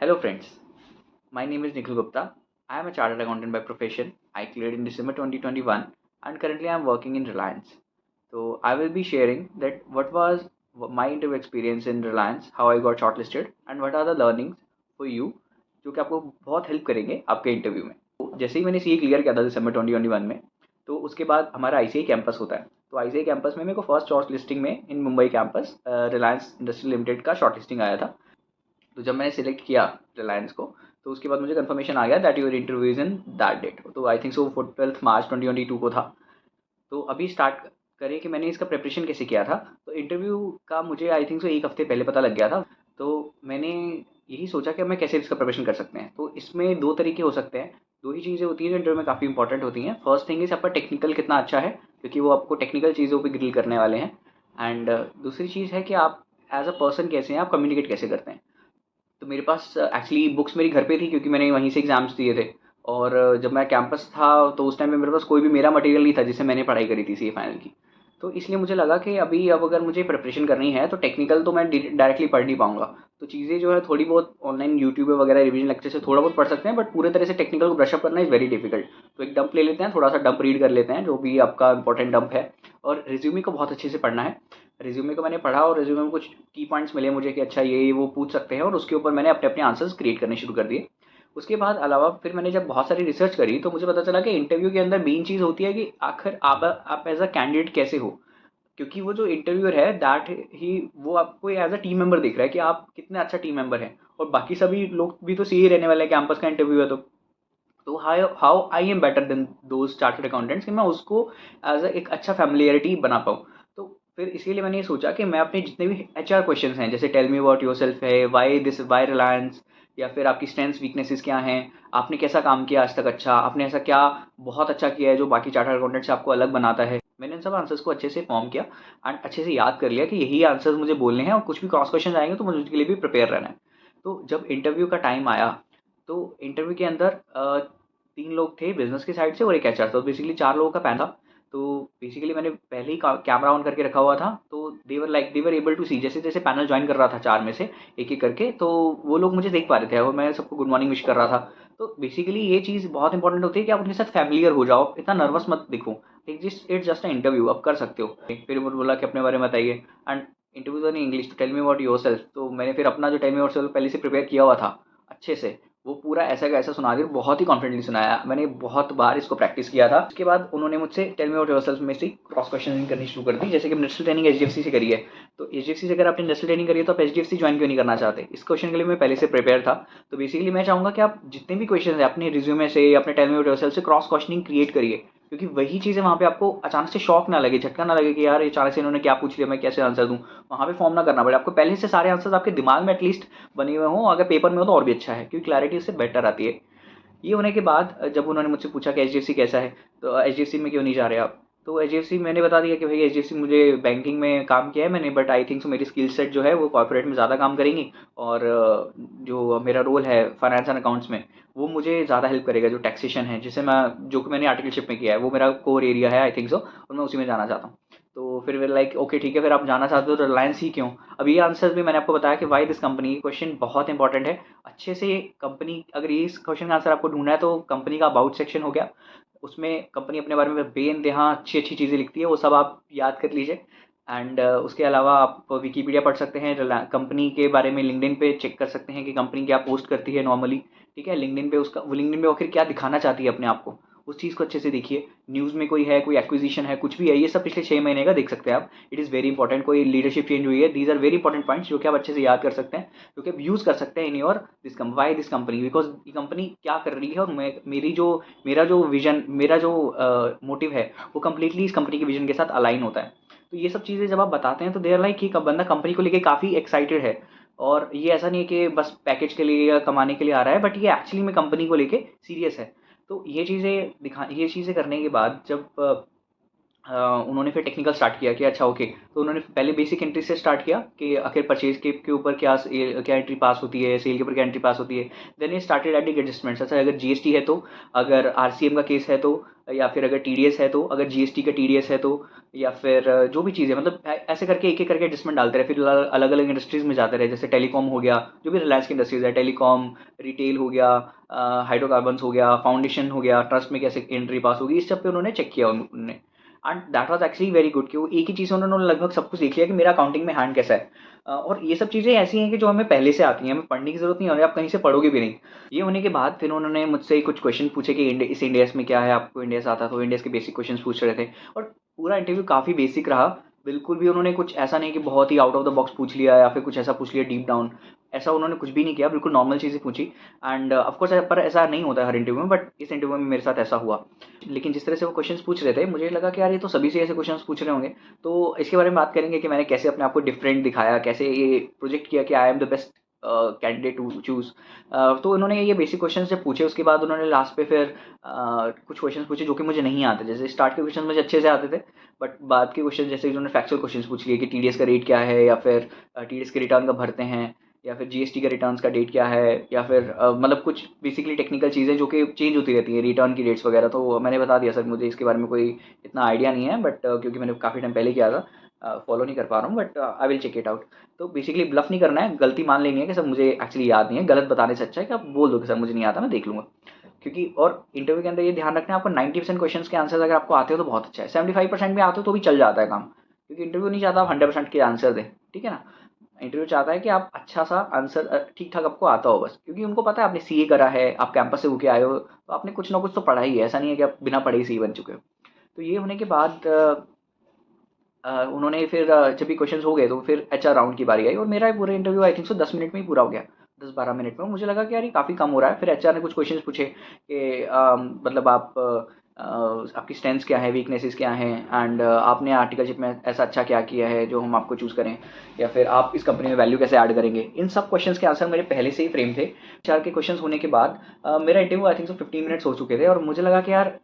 Hello friends, my name is Nikhil Gupta. I am a chartered accountant by profession. I cleared in December 2021 and currently I am working in Reliance. So I will be sharing that what was my interview experience in Reliance, how I got shortlisted and what are the learnings for you जो कि आपको बहुत help करेंगे आपके interview में। तो जैसे ही मैंने सीए क्लियर किया था दिसंबर 2021 में, तो उसके बाद हमारा आईसीआई कैंपस होता है। तो आईसीआई कैंपस में मेरे को फर्स्ट शॉर्ट लिस्टिंग में in Mumbai campus Reliance industry limited का शॉर्ट लिस्टिंग आया था। तो जब मैंने सिलेक्ट किया रिलायंस को, तो उसके बाद मुझे कंफर्मेशन आ गया that your interview is in that date. तो आई थिंक सो 12 मार्च 2022 को था। तो अभी स्टार्ट करें कि मैंने इसका प्रिपरेशन कैसे किया था। तो इंटरव्यू का मुझे आई थिंक सो एक हफ्ते पहले पता लग गया था। तो मैंने यही सोचा कि मैं कैसे इसका प्रिपरेशन कर सकते हैं। तो इसमें दो तरीके हो सकते हैं, दो ही चीज़ें होती हैं जो इंटरव्यू में काफ़ी इंपॉर्टेंट होती हैं। फर्स्ट थिंग इज आपका टेक्निकल कितना अच्छा है, क्योंकि वो आपको टेक्निकल चीज़ों पर ग्रिल करने वाले हैं। एंड दूसरी चीज़ है कि आप एज अ पर्सन कैसे हैं, आप कम्युनिकेट कैसे करते हैं। तो मेरे पास एक्चुअली बुक्स मेरी घर पे थी, क्योंकि मैंने वहीं से एग्ज़ाम्स दिए थे। और जब मैं कैंपस था तो उस टाइम पे मेरे पास कोई भी मेरा मटेरियल नहीं था जिससे मैंने पढ़ाई करी थी सीए फाइनल की। तो इसलिए मुझे लगा कि अभी अब अगर मुझे प्रिपरेशन करनी है तो टेक्निकल तो मैं डायरेक्टली पढ़ नहीं पाऊंगा। तो चीज़ें जो है थोड़ी बहुत ऑनलाइन यूट्यूब वगैरह रिवीजन लेक्चर से थोड़ा बहुत पढ़ सकते हैं, बट पूरे तरह से टेक्निकल को ब्रशअप करना इज़ वेरी डिफिकल्ट। तो एक डंप ले लेते हैं, थोड़ा सा डंप रीड कर लेते हैं जो भी आपका इंपॉर्टेंट डंप है। और रिज्यूमे को बहुत अच्छे से पढ़ना है। रिज्यूमे को मैंने पढ़ा और रिज्यूमे में कुछ की पॉइंट्स मिले मुझे कि अच्छा ये वो पूछ सकते हैं, और उसके ऊपर मैंने अपने अपने आंसर्स क्रिएट करने शुरू कर दिए। उसके बाद अलावा फिर मैंने जब बहुत सारी रिसर्च करी तो मुझे पता चला कि इंटरव्यू के अंदर मेन चीज़ होती है कि आखिर आप एज अ कैंडिडेट कैसे हो। क्योंकि वो जो इंटरव्यूअर है दैट ही वो आपको एज अ टीम मेंबर देख रहा है कि आप कितने अच्छा टीम मेंबर हैं। और बाकी सभी लोग भी तो सही रहने वाले हैं, कैंपस का इंटरव्यू है तो how how I am better than those chartered accountants कि मैं उसको एज अ एक अच्छा फैमिलियरिटी बना पाऊँ। तो फिर इसीलिए मैंने ये सोचा कि मैं अपने जितने भी एचआर क्वेश्चंस हैं, जैसे tell me about yourself है, वाई दिस वाई रिलायंस, या फिर आपकी स्ट्रेंथ्स वीकनेसेस क्या हैं, आपने कैसा काम किया आज तक, अच्छा आपने ऐसा क्या बहुत अच्छा किया है जो बाकी चार्टर्ड अकाउंटेंट से आपको अलग बनाता है। मैंने इन सब आंसर्स को अच्छे से फॉर्म किया एंड अच्छे से याद कर लिया कि यही आंसर्स मुझे बोलने हैं, और कुछ भी क्रॉस क्वेश्चन आएंगे तो मुझे उसके लिए भी प्रिपेयर रहना है। तो जब इंटरव्यू का टाइम आया, तो इंटरव्यू के अंदर 3 लोग थे बिज़नेस की साइड से और एक एचआर, तो बेसिकली 4 लोगों का पैनल था। तो बेसिकली मैंने पहले ही कैमरा ऑन करके रखा हुआ था, तो दे वर एबल टू सी जैसे-जैसे पैनल जॉइन कर रहा था 4 में से एक-एक करके, तो वो लोग मुझे देख पा रहे थे और मैं सबको गुड मॉर्निंग विश कर रहा था। तो बेसिकली ये चीज़ बहुत इंपॉर्टेंट होती है कि आप उनके साथ फ़ैमिलियर हो जाओ, इतना नर्वस मत दिखो। इट्स जस्ट अ इंटरव्यू, आप कर सकते हो। फिर उन्होंने बोला कि अपने बारे में बताइए एंड इंटरव्यू था इन इंग्लिश, तो टेल मी अबाउट योरसेल्फ। तो मैंने फिर अपना जो टेल मी अबाउट सेल्फ पहले से प्रिपेयर किया हुआ था अच्छे से, वो पूरा ऐसा का ऐसा सुना दिया, बहुत ही कॉन्फिडेंटली सुनाया। मैंने बहुत बार इसको प्रैक्टिस किया था। उसके बाद उन्होंने मुझसे टेल मी अबाउट योरसेल्फ में से क्रॉस क्वेश्चनिंग करनी शुरू कर दी, जैसे कि इंडस्ट्रियल ट्रेनिंग एचडीएफसी से करी है। तो एचडीएफसी से अगर आपने इंडस्ट्रियल ट्रेनिंग करी है तो आप एचडीएफसी ज्वाइन क्यों नहीं करना चाहते, इस क्वेश्चन के लिए मैं पहले से प्रिपेयर था। तो बेसिकली मैं चाहूँगा कि आप जितने भी क्वेश्चन है अपने रिज्यूमे से या अपने टेल मी अबाउट योरसेल्फ से क्रॉस क्वेश्चनिंग क्रिएट करिए, क्योंकि वही चीज़ें वहाँ पे आपको अचानक से शॉक ना लगे, झटका ना लगे कि यार ये अचानक से इन्होंने क्या पूछ लिया, मैं कैसे आंसर दूँ। वहाँ पे फॉर्म ना करना पड़े, आपको पहले से सारे आंसर्स आपके दिमाग में एटलीस्ट बने हुए हों, अगर पेपर में हो तो और भी अच्छा है, क्योंकि क्लैरिटी उससे बेटर आती है। ये होने के बाद जब उन्होंने मुझसे पूछा कि एचडीएफसी कैसा है, तो एचडीएफसी में क्यों नहीं जा रहे आप। तो एचडीएफसी मैंने बता दिया कि भाई एचडीएफसी मुझे बैंकिंग में काम किया है मैंने, बट आई थिंक सो मेरी स्किल सेट जो है वो कॉर्पोरेट में ज़्यादा काम करेंगी। और जो मेरा रोल है फाइनेंस एंड अकाउंट्स में, वो मुझे ज़्यादा हेल्प करेगा। जो टैक्सेशन है जिसे मैं जो कि मैंने आर्टिकलशिप में किया है वो मेरा कोर एरिया है आई थिंक सो, और मैं उसी में जाना चाहता हूँ। तो फिर लाइक ओके ठीक है, फिर आप जाना चाहते हो तो रिलायंस ही क्यों। अब ये आंसर भी मैंने आपको बताया कि वाई दिस कंपनी, क्वेश्चन बहुत इंपॉर्टेंट है। अच्छे से कंपनी, अगर ये इस क्वेश्चन का आंसर आपको ढूंढना है तो कंपनी का अबाउट सेक्शन हो गया, उसमें कंपनी अपने बारे में बेइंतहा अच्छी अच्छी चीज़ें लिखती है, वो सब आप याद कर लीजिए। एंड उसके अलावा आप विकीपीडिया पढ़ सकते हैं, कंपनी के बारे में लिंक्डइन पे चेक कर सकते हैं कि कंपनी क्या पोस्ट करती है नॉर्मली। ठीक है, लिंक्डइन पे उसका वो लिंक्डइन पे आखिर क्या दिखाना चाहती है अपने आप को, उस चीज़ को अच्छे से देखिए। न्यूज़ में कोई है, कोई एक्विजिशन है, कुछ भी है, ये सब पिछले 6 महीने का देख सकते हैं आप। इट इज़ वेरी इंपॉर्टेंट, कोई लीडरशिप चेंज हुई है, these are very important points जो कि आप अच्छे से याद कर सकते हैं, जो कि आप यूज़ कर सकते हैं in your this why this company, because ये कंपनी क्या कर रही है और मेरा जो विजन, मेरा जो मोटिव है वो कंप्लीटली इस कंपनी के विजन के साथ अलाइन होता है। तो ये सब चीज़ें जब आप बताते हैं तो देर लाइक कि बंदा कंपनी को लेके काफ़ी एक्साइटेड है, और ये ऐसा नहीं है कि बस पैकेज के लिए या कमाने के लिए आ रहा है, बट ये एक्चुअली में कंपनी को लेके सीरियस है। तो ये चीज़ें करने के बाद जब उन्होंने फिर टेक्निकल स्टार्ट किया कि अच्छा ओके, तो उन्होंने पहले बेसिक एंट्री से स्टार्ट किया कि आखिर परचेज के ऊपर क्या एंट्री पास होती है, सेल के ऊपर क्या एंट्री पास होती है। देन ये स्टार्टेड एडिंग एडजस्टमेंट्स, अच्छा अगर जीएसटी है तो, अगर आरसीएम का केस है तो, या फिर अगर टीडीएस है तो, अगर जीएसटी का टीडीएस है तो, या फिर जो भी चीज़ है, मतलब ऐसे करके एक एक करके एडजस्टमेंट डालते रहे। फिर अलग अलग इंडस्ट्रीज में जाते रहे, जैसे टेलीकॉम हो गया, जो भी रिलायंस की इंडस्ट्रीज है, टेलीकॉम, रिटेल हो गया, हाइड्रोकार्बन्स हो गया, फाउंडेशन हो गया, ट्रस्ट में कैसे एंट्री पास होगी, इस सब पे उन्होंने चेक किया उन्होंने। And that was actually very good कि वो एक ही चीज़ उन्होंने लगभग सब कुछ देख लिया कि मेरा अकाउंटिंग में हैंड कैसा है। और ये सब चीज़ें ऐसी हैं कि जो हमें पहले से आती हैं, हमें पढ़ने की ज़रूरत नहीं है, और आप कहीं से पढ़ोगे भी नहीं। ये होने के बाद फिर उन्होंने मुझसे कुछ क्वेश्चन पूछे कि इस इंडियस में क्या है, आपको इंडिया से आता, तो इंडियस के बेसिक क्वेश्चन पूछ रहे थे। और पूरा इंटरव्यू काफ़ी बेसिक रहा, बिल्कुल भी उन्होंने कुछ ऐसा नहीं कि बहुत ही आउट ऑफ द बॉक्स पूछ लिया या फिर कुछ ऐसा पूछ लिया डीप डाउन, ऐसा उन्होंने कुछ भी नहीं किया, बिल्कुल नॉर्मल चीज़ें पूछी। एंड ऑफ कोर्स पर ऐसा नहीं होता है हर इंटरव्यू में, बट इस इंटरव्यू में मेरे साथ ऐसा हुआ। लेकिन जिस तरह से वो क्वेश्चंस पूछ रहे थे, मुझे लगा कि यार ये तो सभी से ऐसे क्वेश्चंस पूछ रहे होंगे। तो इसके बारे में बात करेंगे कि मैंने कैसे अपने आप को डिफरेंट दिखाया, कैसे ये प्रोजेक्ट किया कि I am the best candidate to choose. तो उन्होंने ये बेसिक क्वेश्चन जब पूछे, उसके बाद उन्होंने लास्ट पे फिर कुछ क्वेश्चन पूछे जो कि मुझे नहीं आते। जैसे स्टार्ट के क्वेश्चन मुझे अच्छे से आते थे, बट बाद के क्वेश्चन जैसे उन्होंने फैक्चुअल क्वेश्चन पूछ लिए कि टीडीएस का रेट क्या है, या फिर टीडीएस के रिटर्न कब भरते हैं, या फिर जीएसटी का रिटर्न्स का डेट क्या है, या फिर मतलब कुछ बेसिकली टेक्निकल चीज़ें जो कि चेंज होती रहती है, रिटर्न की डेट्स वगैरह। तो मैंने बता दिया सर मुझे इसके बारे में कोई इतना आइडिया नहीं है, बट क्योंकि मैंने काफ़ी टाइम पहले किया था, फॉलो नहीं कर पा रहा हूँ, but I will check it out. तो बेसिकली ब्लफ नहीं करना है, गलती मान लेनी है कि सर मुझे एक्चुअली याद नहीं है। गलत बताने से अच्छा है कि आप बोल दो कि सर मुझे नहीं आता, मैं देख लूँगा। क्योंकि और इंटरव्यू के अंदर ये ध्यान रखना है, आपको 90% क्वेश्चंस के आंसर अगर आपको आते हो तो बहुत अच्छा है, 75% भी आते हो तो भी चल जाता है काम, क्योंकि इंटरव्यू नहीं चाहता आप 100% के आंसर दें, ठीक है ना। इंटरव्यू चाहता है कि आप अच्छा सा आंसर ठीक ठाक आपको आता हो बस, क्योंकि उनको पता है आपने सीए करा है, आप कैंपस से होके आए हो, तो आपने कुछ ना कुछ तो पढ़ा ही है, ऐसा नहीं है कि आप बिना पढ़े ही सीए बन चुके हो। तो ये होने के बाद उन्होंने फिर जब भी क्वेश्चंस हो गए तो फिर एचआर राउंड की बारी आई, और मेरा पूरा interview I think so 10 minute में ही पूरा हो गया, 10-12 मिनट में। मुझे लगा कि यार ये काफ़ी कम हो रहा है। फिर एचआर ने कुछ क्वेश्चंस पूछे कि मतलब आप आपकी स्ट्रेंथ्स क्या है, वीकनेसेस क्या हैं, एंड आपने आर्टिकलशिप में ऐसा अच्छा क्या किया है जो हम आपको चूज़ करें, या फिर आप इस कंपनी में वैल्यू कैसे ऐड करेंगे। इन सब क्वेश्चंस के आंसर मेरे पहले से ही फ्रेम थे। एचआर के क्वेश्चंस होने के बाद मेरा interview I think so 15 minutes हो चुके थे, और मुझे लगा कि यार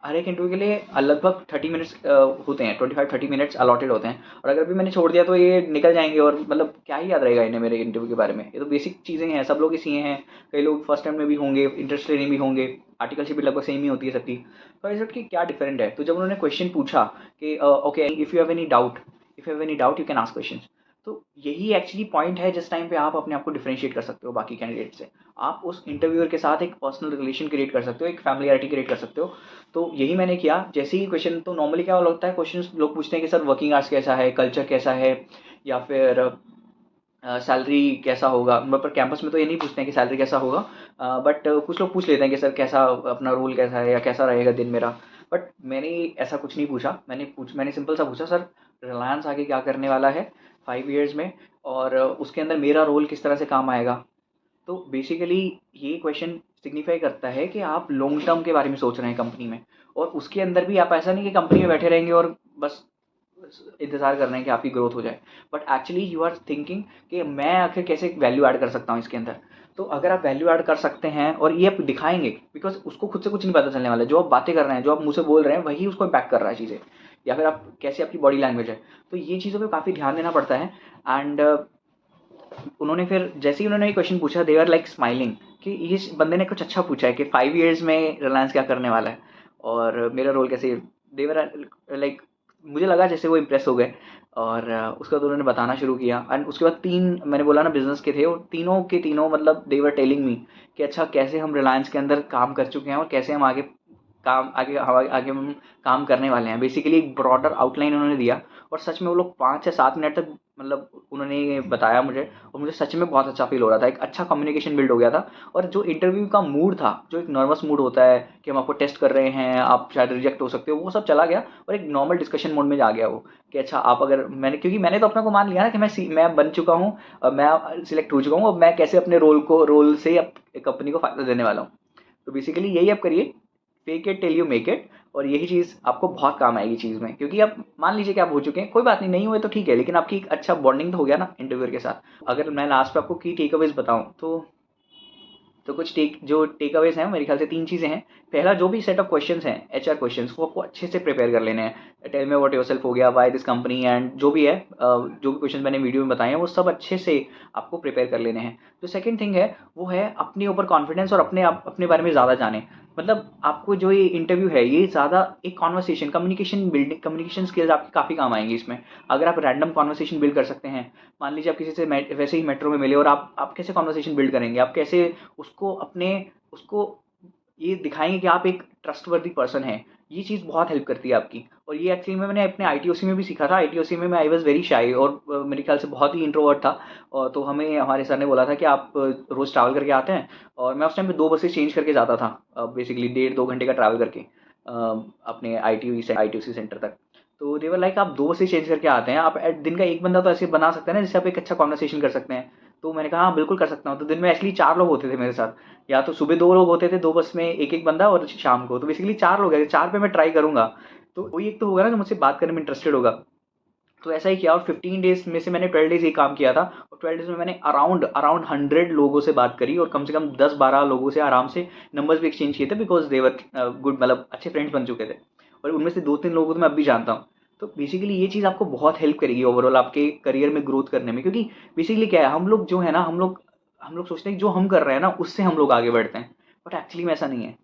हर एक इंटरव्यू के लिए लगभग 30 मिनट्स होते हैं, 25-30 मिनट्स अलॉटेड होते हैं, और अगर भी मैंने छोड़ दिया तो ये निकल जाएंगे, और मतलब क्या ही याद रहेगा इन्हें मेरे इंटरव्यू के बारे में। ये तो बेसिक चीज़ें हैं, सब लोग इसी हैं, कई लोग फर्स्ट टाइम में भी होंगे, इंटरेस्ट लेने भी होंगे, आर्टिकलशिप भी लगभग सेम ही होती है सबकी। तो आई सेड कि क्या डिफरेंट है। तो जब उन्होंने क्वेश्चन पूछा कि okay, if you have any doubt you can ask question. तो यही एक्चुअली पॉइंट है जिस टाइम पे आप अपने आप को डिफरेंशिएट कर सकते हो बाकी कैंडिडेट से। आप उस इंटरव्यूअर के साथ एक पर्सनल रिलेशन क्रिएट कर सकते हो, एक फैमिलियरिटी क्रिएट कर सकते हो। तो यही मैंने किया। जैसे ही क्वेश्चन, तो नॉर्मली क्या होता है, क्वेश्चन लोग पूछते हैं कि सर वर्किंग आवर्स कैसा है, कल्चर कैसा है, या फिर सैलरी कैसा होगा। पर कैंपस में तो ये नहीं पूछते हैं कि सैलरी कैसा होगा, बट कुछ लोग पूछ लेते हैं कि सर कैसा, अपना रोल कैसा है, या कैसा रहेगा दिन मेरा। बट मैंने ऐसा कुछ नहीं पूछा। मैंने सिंपल सा पूछा, सर रिलायंस आगे क्या करने वाला है 5 ईयर्स में, और उसके अंदर मेरा रोल किस तरह से काम आएगा। तो बेसिकली ये क्वेश्चन सिग्निफाई करता है कि आप लॉन्ग टर्म के बारे में सोच रहे हैं कंपनी में, और उसके अंदर भी आप ऐसा नहीं कि कंपनी में बैठे रहेंगे और बस इंतज़ार कर रहे हैं कि आपकी ग्रोथ हो जाए, but actually you are thinking कि मैं आखिर कैसे वैल्यू ऐड कर सकता हूँ इसके अंदर। तो अगर आप वैल्यू ऐड कर सकते हैं और ये आप दिखाएंगे, बिकॉज उसको खुद से कुछ नहीं पता चलने वाला है, जो आप बातें कर रहे हैं, जो आप मुँह से बोल रहे हैं, वही उसको इम्पैक्ट कर रहा है चीज़ें, या फिर आप कैसे, आपकी बॉडी लैंग्वेज है। तो ये चीज़ों पे काफ़ी ध्यान देना पड़ता है। एंड उन्होंने फिर जैसे ही उन्होंने ये क्वेश्चन पूछा, दे आर लाइक स्माइलिंग कि इस बंदे ने कुछ अच्छा पूछा है कि 5 ईयर्स में रिलायंस क्या करने वाला है, और मेरा रोल कैसे। देवर लाइक, मुझे लगा जैसे वो इम्प्रेस हो गए, और उसके बाद उन्होंने बताना शुरू किया। एंड उसके बाद तीन, मैंने बोला ना बिजनेस के थे, और तीनों के तीनों मतलब देवर टेलिंग मी कि अच्छा कैसे हम रिलायंस के अंदर काम कर चुके हैं, और कैसे हम आगे आगे हम काम करने वाले हैं। बेसिकली एक ब्रॉडर आउटलाइन उन्होंने दिया, और सच में वो लोग 5 या 7 मिनट तक मतलब उन्होंने ये बताया मुझे, और मुझे सच में बहुत अच्छा फील हो रहा था, एक अच्छा कम्युनिकेशन बिल्ड हो गया था। और जो इंटरव्यू का मूड था, जो एक नर्वस मूड होता है कि हम आपको टेस्ट कर रहे हैं, आप शायद रिजेक्ट हो सकते हो, वो सब चला गया, और एक नॉर्मल डिस्कशन मोड में जा गया वो कि अच्छा आप अगर, मैंने क्योंकि मैंने तो अपने को मान लिया ना कि मैं बन चुका हूँ, मैं सिलेक्ट हो चुका हूँ, अब मैं कैसे अपने रोल से कंपनी को फायदा देने वाला हूँ। तो बेसिकली यही आप करिए, fake it till you make it. और यही चीज़ आपको बहुत काम आएगी चीज़ में, क्योंकि आप मान लीजिए कि आप हो चुके हैं, कोई बात नहीं, नहीं हुए तो ठीक है, लेकिन आपकी एक अच्छा बॉन्डिंग तो हो गया ना इंटरव्यूअर के साथ। अगर मैं लास्ट पे आपको की टेक अवेज बताऊँ तो तो कुछ जो टेक अवेज हैं मेरे ख्याल से 3 चीज़ें हैं। पहला, जो भी सेट ऑफ क्वेश्चंस हैं एचआर क्वेश्चंस, वो आपको अच्छे से प्रिपेयर कर लेने हैं। टेल मी व्हाट योरसेल्फ हो गया, व्हाई दिस कंपनी, एंड जो भी है जो भी क्वेश्चन मैंने वीडियो में बताए हैं वो सब अच्छे से आपको प्रिपेयर कर लेने हैं। जो सेकंड थिंग है वो है अपने ऊपर कॉन्फिडेंस और अपने बारे में ज़्यादा जाने। मतलब आपको जो ये इंटरव्यू है ये ज़्यादा एक conversation, communication building, communication skills आपकी काफ़ी काम आएंगी इसमें। अगर आप रैंडम कॉन्वर्सेशन बिल्ड कर सकते हैं, मान लीजिए आप किसी से वैसे ही मेट्रो में मिले और आप कैसे कॉन्वर्सेशन बिल्ड करेंगे, आप कैसे उसको ये दिखाएंगे कि आप एक ट्रस्टवर्दी पर्सन हैं, ये चीज़ बहुत हेल्प करती है आपकी। और ये एक्चुअली में मैंने अपने आईटीओसी में भी सीखा था। आईटीओसी में मैं आई वॉज वेरी शाई और मेरे ख्याल से बहुत ही इंट्रोवर्ट था। और तो हमें हमारे सर ने बोला था कि आप रोज़ ट्रैवल करके आते हैं, और मैं उस टाइम पे 2 बसेस चेंज करके जाता था, बेसिकली 1.5-2 घंटे का ट्रैवल करके अपने आईटीओसी सेंटर तक। तो देवर लाइक आप 2 बसेस चेंज करके आते हैं, आप दिन का एक बंदा तो ऐसे बना सकते हैं ना जिससे आप एक अच्छा कॉन्वर्सेशन कर सकते हैं। तो मैंने कहा हाँ बिल्कुल कर सकता हूँ। तो दिन में एक्चुअली 4 लोग होते थे मेरे साथ, या तो सुबह 2 लोग होते थे 2 बस में, एक एक बंदा, और शाम को तो बेसिकली 4 लोग हैं। 4 पे मैं ट्राई करूंगा तो कोई एक तो होगा ना जो मुझसे बात करने में इंटरेस्टेड होगा। तो ऐसा ही किया, और 15 डेज में से मैंने 12 डेज ये काम किया था, और 12 डेज में मैंने अराउंड अराउंड 100 लोगों से बात करी, और कम से कम 10-12 लोगों से आराम से नंबर्स भी एक्सचेंज किए थे, बिकॉज देवर गुड, मतलब अच्छे फ्रेंड्स बन चुके थे। और उनमें से 2-3 लोगों को तो मैं अब भी जानता हूँ। तो बेसिकली ये चीज़ आपको बहुत हेल्प करेगी ओवरऑल आपके करियर में ग्रोथ करने में। क्योंकि बेसिकली क्या है, हम लोग जो है ना, हम लोग सोचते हैं कि जो हम कर रहे हैं ना उससे हम लोग आगे बढ़ते हैं, बट एक्चुअली में ऐसा नहीं है।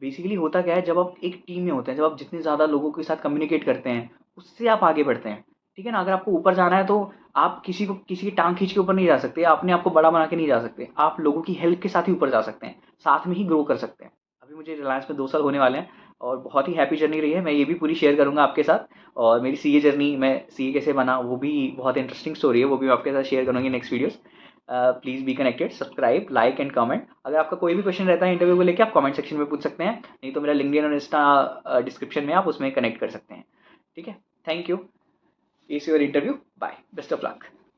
बेसिकली होता क्या है, जब आप एक टीम में होते हैं, जब आप जितने ज़्यादा लोगों के साथ कम्युनिकेट करते हैं, उससे आप आगे बढ़ते हैं। ठीक है ना। अगर आपको ऊपर जाना है तो आप किसी की टांग खींच के ऊपर नहीं जा सकते, अपने आप को बड़ा बना के नहीं जा सकते, आप लोगों की हेल्प के साथ ही ऊपर जा सकते हैं, साथ में ही ग्रो कर सकते हैं। अभी मुझे रिलायंस में 2 साल होने वाले हैं, और बहुत ही हैप्पी जर्नी रही है। मैं ये भी पूरी शेयर करूंगा आपके साथ, और मेरी सीए जर्नी, मैं सीए कैसे बना, वो भी बहुत इंटरेस्टिंग स्टोरी है, वो भी मैं आपके साथ शेयर करूंगी next videos. Please be connected, subscribe, like and comment. अगर आपका कोई भी क्वेश्चन रहता है इंटरव्यू को लेकर, आप कमेंट सेक्शन में पूछ सकते हैं, नहीं तो मेरा लिंक्डइन और इंस्टा डिस्क्रिप्शन में आप उसमें कनेक्ट कर सकते हैं। ठीक है, thank you. Is your interview, bye, best of luck.